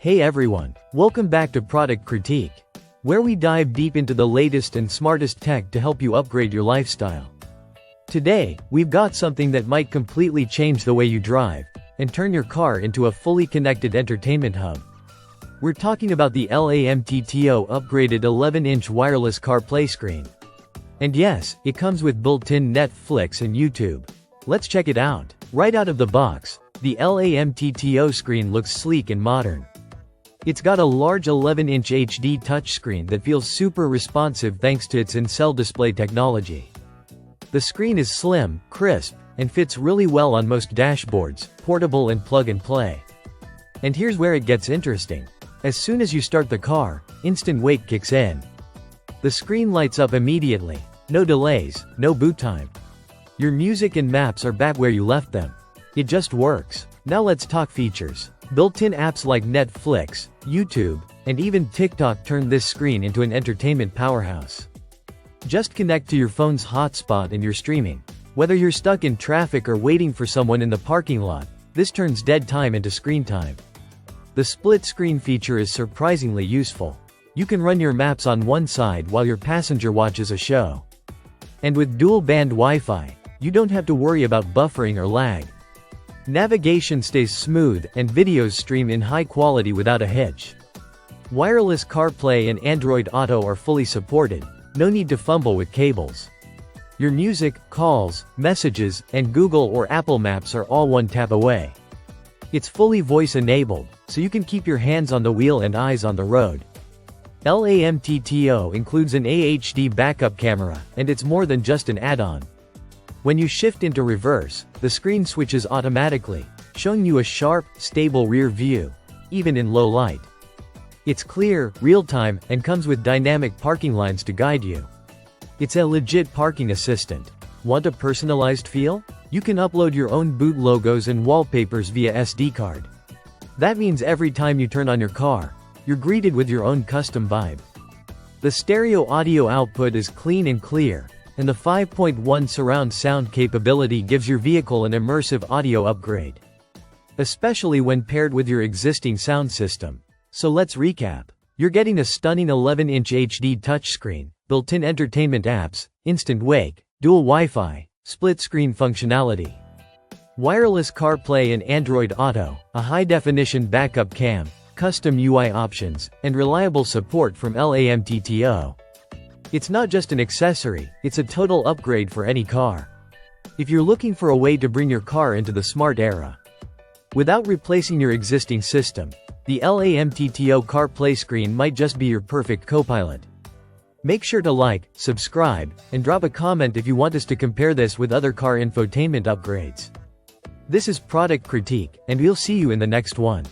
Hey everyone, welcome back to Product Critique, where we dive deep into the latest and smartest tech to help you upgrade your lifestyle. Today, we've got something that might completely change the way you drive, and turn your car into a fully connected entertainment hub. We're talking about the LAMTTO upgraded 11-inch wireless CarPlay screen. And yes, it comes with built-in Netflix and YouTube. Let's check it out. Right out of the box, the LAMTTO screen looks sleek and modern. It's got a large 11-inch HD touchscreen that feels super responsive thanks to its in-cell display technology. The screen is slim, crisp, and fits really well on most dashboards, portable and plug-and-play. And here's where it gets interesting. As soon as you start the car, instant wake kicks in. The screen lights up immediately. No delays, no boot time. Your music and maps are back where you left them. It just works. Now let's talk features. Built-in apps like Netflix, YouTube, and even TikTok turn this screen into an entertainment powerhouse. Just connect to your phone's hotspot and you're streaming. Whether you're stuck in traffic or waiting for someone in the parking lot, this turns dead time into screen time. The split screen feature is surprisingly useful. You can run your maps on one side while your passenger watches a show. And with dual-band Wi-Fi, you don't have to worry about buffering or lag. Navigation stays smooth, and videos stream in high quality without a hitch. Wireless CarPlay and Android Auto are fully supported, no need to fumble with cables. Your music, calls, messages, and Google or Apple Maps are all one tap away. It's fully voice-enabled, so you can keep your hands on the wheel and eyes on the road. LAMTTO includes an HD backup camera, and it's more than just an add-on. When you shift into reverse, the screen switches automatically, showing you a sharp, stable rear view, even in low light. It's clear, real-time, and comes with dynamic parking lines to guide you. It's a legit parking assistant. Want a personalized feel? You can upload your own boot logos and wallpapers via SD card. That means every time you turn on your car, you're greeted with your own custom vibe. The stereo audio output is clean and clear, and the 5.1 surround sound capability gives your vehicle an immersive audio upgrade, especially when paired with your existing sound system. So let's recap. You're getting a stunning 11-inch HD touchscreen, built-in entertainment apps, instant wake, dual Wi-Fi, split-screen functionality, wireless CarPlay and Android Auto, a high-definition backup cam, custom UI options, and reliable support from LAMTTO. It's not just an accessory, it's a total upgrade for any car. If you're looking for a way to bring your car into the smart era without replacing your existing system, the LAMTTO CarPlay screen might just be your perfect co-pilot. Make sure to like, subscribe, and drop a comment if you want us to compare this with other car infotainment upgrades. This is Product Critique, and we'll see you in the next one.